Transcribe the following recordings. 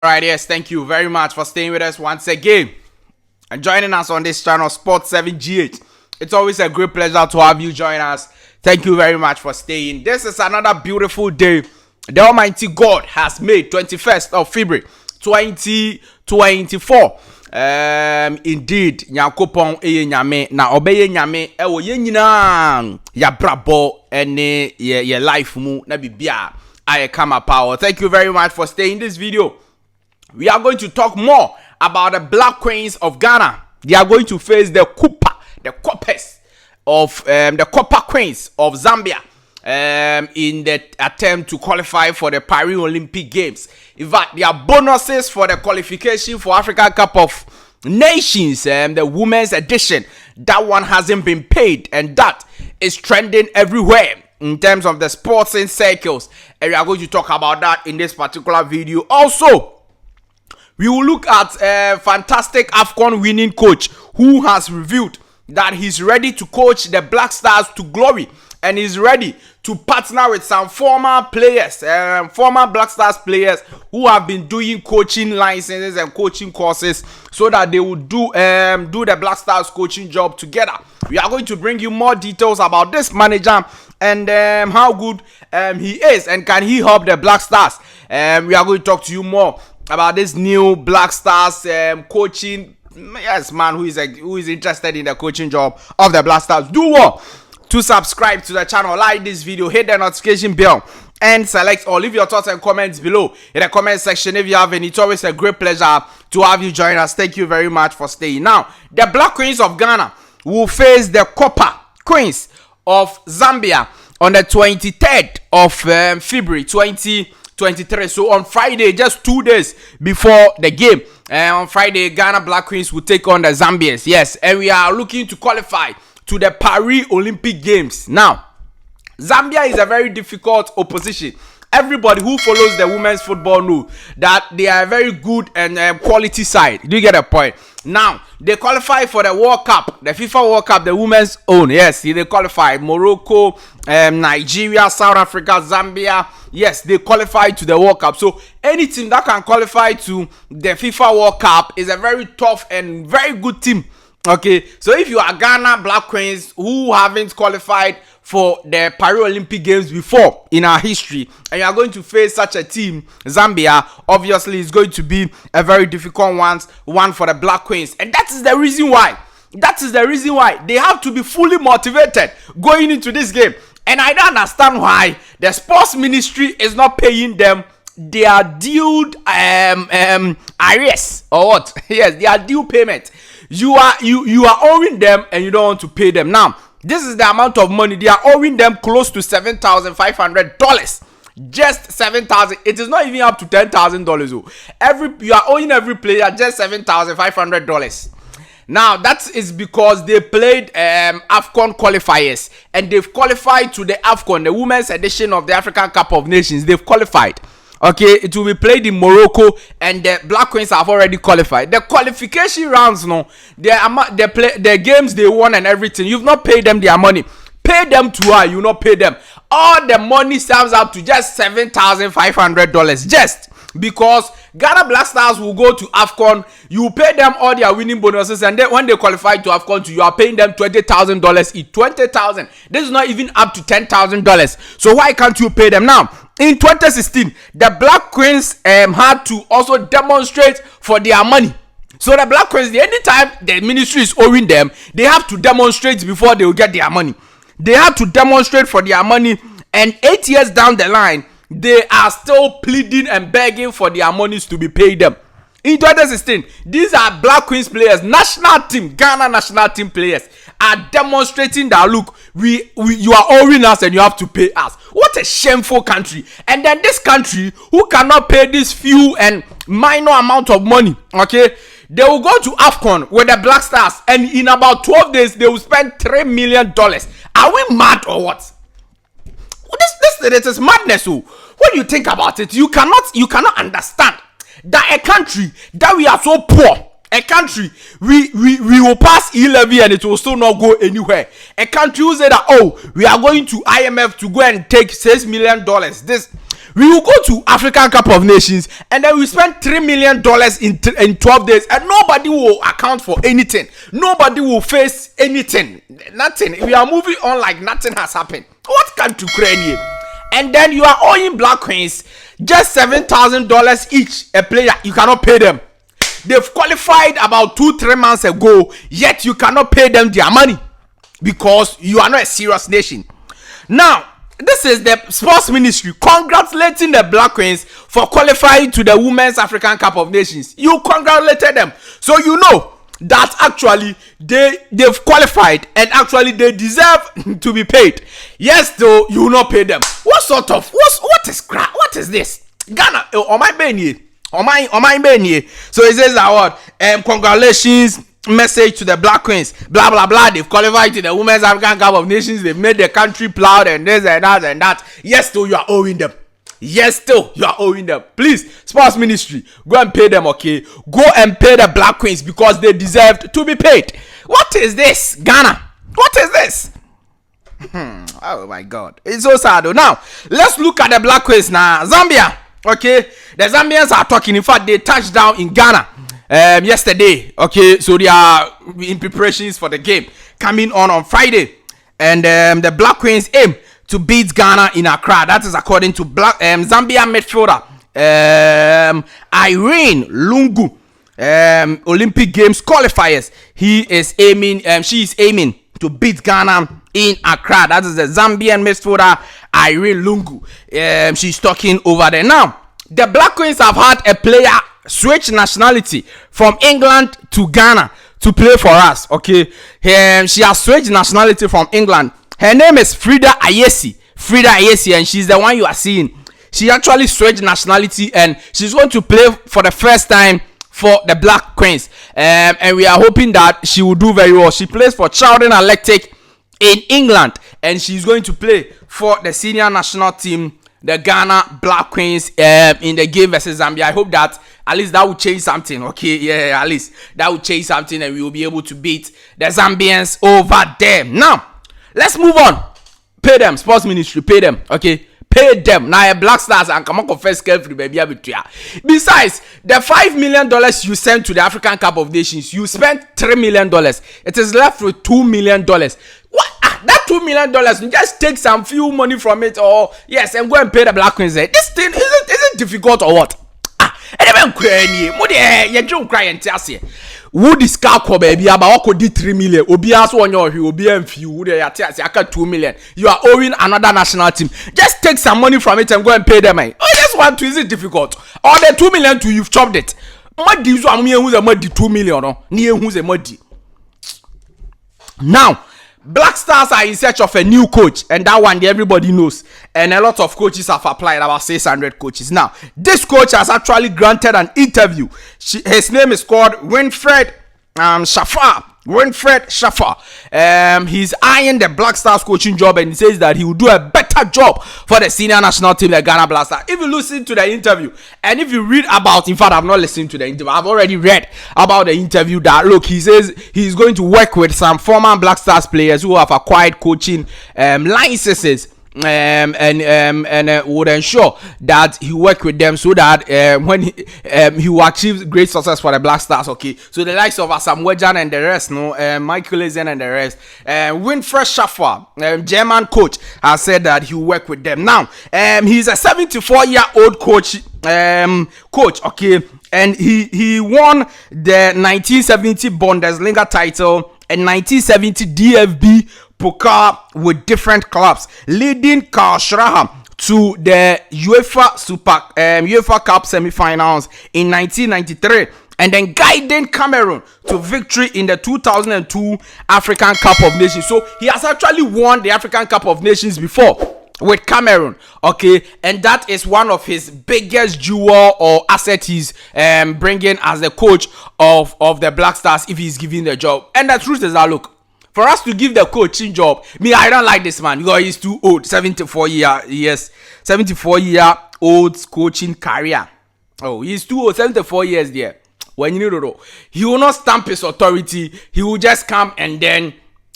Alright, yes, thank you very much for staying with us once again and joining us on this channel, Sports 7GH. It's always a great pleasure to have you join us. Thank you very much for staying. This is another beautiful day the Almighty God has made, 21st of February 2024. Indeed, Nyankopon eye nyame na obeye nyame ewo ye nyina ya brabo ene ye life mu na bibia I come power. Thank you very much for staying in this video. We are going to talk more about the Black Queens of Ghana. They are going to face the Coppers of the Copper Queens of Zambia in the attempt to qualify for the Paris Olympic Games. In fact, there are bonuses for the qualification for African Cup of Nations, the women's edition. That one hasn't been paid, and that is trending everywhere in terms of the sporting circles. And we are going to talk about that in this particular video. Also, we will look at a fantastic Afcon winning coach who has revealed that he's ready to coach the Black Stars to glory, and he's ready to partner with some former players, former Black Stars players who have been doing coaching licenses and coaching courses so that they will do the Black Stars coaching job together. We are going to bring you more details about this manager and how good he is, and can he help the Black Stars. We are going to talk to you more about this new Black Stars coaching. Yes, man, who is interested in the coaching job of the Black Stars. Do what? To subscribe to the channel, like this video, hit the notification bell, and select or leave your thoughts and comments below in the comment section if you have any. It's always a great pleasure to have you join us. Thank you very much for staying. Now, the Black Queens of Ghana will face the Copper Queens of Zambia on the 23rd of February 2023. So on Friday, just 2 days before the game, on Friday, Ghana Black Queens will take on the Zambians. Yes, and we are looking to qualify to the Paris Olympic Games. Now, Zambia is a very difficult opposition. Everybody who follows the women's football knows that they are a very good and quality side. Do you get a point? Now, they qualify for the World Cup, the FIFA World Cup, the women's own. Yes, they qualify. Morocco, Nigeria, South Africa, Zambia. Yes, they qualify to the World Cup. So, any team that can qualify to the FIFA World Cup is a very tough and very good team. Okay, so if you are Ghana Black Queens who haven't qualified for the Paris Olympic Games before in our history, and you are going to face such a team, Zambia, obviously it's going to be a very difficult one for the Black Queens. And that is the reason why. That is the reason why they have to be fully motivated going into this game. And I don't understand why the sports ministry is not paying them their due arrears or what? Yes, their due payment. You are owing them and you don't want to pay them. Now, this is the amount of money they are owing them, close to $7,500. Just $7,000. It is not even up to $10,000. You are owing every player just $7,500. Now, that is because they played Afcon qualifiers, and they've qualified to the Afcon, the women's edition of the African Cup of Nations. They've qualified. Okay, it will be played in Morocco, and the Black Queens have already qualified. The qualification rounds, no, the games they won and everything, you've not paid them their money. Pay them to her, you not pay them. All the money sums up to just $7,500. Just because Ghana Black Stars will go to Afcon, you pay them all their winning bonuses, and then when they qualify to Afcon, you are paying them $20,000 each. $20,000. This is not even up to $10,000. So why can't you pay them now? In 2016, the Black Queens had to also demonstrate for their money. So the Black Queens, anytime the ministry is owing them, they have to demonstrate before they will get their money. They have to demonstrate for their money, and 8 years down the line, they are still pleading and begging for their monies to be paid them. In 2016, these are Black Queens players, national team, Ghana national team players, are demonstrating that, look, you are owing us and you have to pay us. What a shameful country. And then this country, who cannot pay this few and minor amount of money, okay, they will go to Afcon with the Black Stars, and in about 12 days, they will spend $3 million. Are we mad or what? This is madness. When you think about it, you cannot understand that a country that we are so poor, a country we will pass E-levy and it will still not go anywhere. A country who say that, oh, we are going to IMF to go and take $6 million. This We will go to African Cup of Nations and then we spend $3 million in 12 days and nobody will account for anything. Nobody will face anything. Nothing. We are moving on like nothing has happened. What country Ukraine? And then you are owing Black Queens just $7,000 each a player. You cannot pay them. They've qualified about 2-3 months ago, yet you cannot pay them their money because you are not a serious nation. Now, this is the sports ministry congratulating the Black Queens for qualifying to the Women's African Cup of Nations. You congratulated them. So you know that actually they've qualified and actually they deserve to be paid. Yes, though, you will not pay them. What is this? Ghana, on my benny. So it says that what? Congratulations message to the Black Queens. Blah blah blah. They've qualified to the Women's African Cup of Nations. They've made the country proud and this and that and that. Yes, though, you are owing them. Please, sports ministry, go and pay them, okay? Go and pay the Black Queens because they deserved to be paid. What is this, Ghana? What is this? Oh my God, it's so sad. Now let's look at the Black Queens now. Zambia, okay? The Zambians are talking. In fact, they touched down in Ghana yesterday. Okay, so they are in preparations for the game coming on Friday, and the Black Queens aim to beat Ghana in Accra. That is according to Zambia midfielder Irene Lungu. Olympic Games qualifiers. She is aiming to beat Ghana in Accra. That is the Zambian midfielder Irene Lungu. She's talking over there. Now, the Black Queens have had a player switch nationality from England to Ghana to play for us. Okay, she has switched nationality from England. Her name is Frida Ayesi, and she's the one you are seeing. She actually switched nationality and she's going to play for the first time for the Black Queens. And we are hoping that she will do very well. She plays for Charlton Athletic in England and she's going to play for the senior national team, the Ghana Black Queens, in the game versus Zambia. I hope that at least that will change something. Okay, yeah, at least that will change something and we will be able to beat the Zambians over there. Now, let's move on. Pay them, sports ministry, pay them, okay? Pay them. Now, a Black Stars and come on, confess carefully, baby. Besides, the $5 million you sent to the African Cup of Nations, you spent $3 million. It is left with $2 million. What? That $2 million, just take some few money from it, or yes, and go and pay the Black Queens. This thing isn't difficult or what? Who this car call baby about what did 3 million? Obias on your Obian few, they are 2 million. You are owing another national team. Just take some money from it and go and pay them. Oh, that's one to is it difficult? Or the 2 million to you've chopped it. What do you want me who's a muddy 2 million? Near who's a muddy. Now, Black Stars are in search of a new coach, and that one everybody knows. And a lot of coaches have applied, about 600 coaches. Now, this coach has actually granted an interview. His name is called Winfred Shafar. He's eyeing the Black Stars coaching job, and he says that he will do a better job for the senior national team, the Ghana Black Stars. If you listen to the interview, and if you read about, in fact, I've not listened to the interview, I've already read about the interview that, look, he says he's going to work with some former Black Stars players who have acquired coaching licenses. And would ensure that he work with them so that when he will achieve great success for the Black Stars. Okay, so the likes of Asam Wejan and the rest, Michael Ezen and the rest, Winfred Schaffer, German coach, has said that he will work with them. Now, he's a 74-year-old coach. Okay, and he won the 1970 Bundesliga title and 1970 DFB Pokal with different clubs, leading Karl Schrager to the UEFA Cup semi-finals in 1993, and then guiding Cameroon to victory in the 2002 African Cup of Nations. So he has actually won the African Cup of Nations before with Cameroon, okay, and that is one of his biggest jewel or asset he's bringing as the coach of the Black Stars if he's giving the job. And the truth is that, look, for us to give the coaching job, I don't like this man because he's too old. 74-year-old coaching career. Oh, he's too old. 74 years there. When you know, he will not stamp his authority. He will just come and then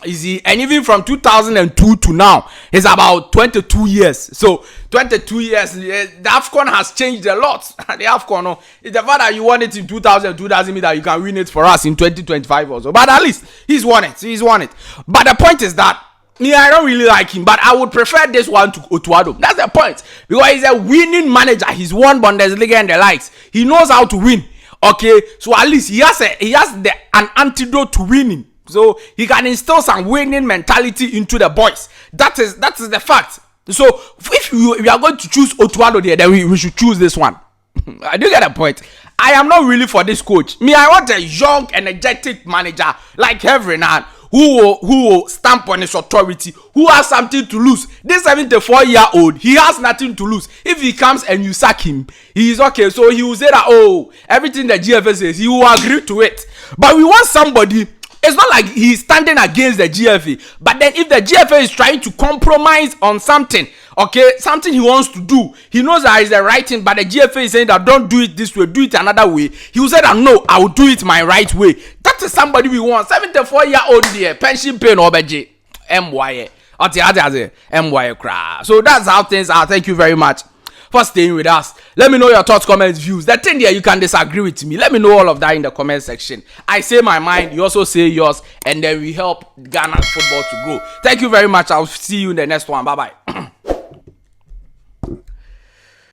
You see, and even from 2002 to now, it's about 22 years. So 22 years, the Afcon has changed a lot. The Afcon, no, it's the fact that you won it in 2002 doesn't mean that you can win it for us in 2025 also. But at least he's won it. He's won it. But the point is that me, I don't really like him, but I would prefer this one to Otuado. That's the point, because he's a winning manager. He's won Bundesliga and the likes. He knows how to win. Okay, so at least he has an antidote to winning. So he can instill some winning mentality into the boys. That is the fact. So if we are going to choose Otuado there, then we should choose this one. I do get a point. I am not really for this coach. Me, I want a young, energetic manager like Renan, who will stamp on his authority, who has something to lose. This 74-year-old, he has nothing to lose. If he comes and you sack him, he is okay. So he will say that, oh, everything the GFA says, he will agree to it. But we want somebody. It's not like he's standing against the GFA. But then if the GFA is trying to compromise on something, okay, something he wants to do, he knows that it's the right thing, but the GFA is saying that don't do it this way, do it another way. He will say that no, I will do it my right way. That is somebody we want. 74-year-old there, pension pay no budget. MY. MY. So that's how things are. Thank you very much for staying with us. Let me know your thoughts, comments, views. The thing there, you can disagree with me. Let me know all of that in the comment section. I say my mind, you also say yours, and then we help Ghana football to grow. Thank you very much. I'll see you in the next one. Bye-bye.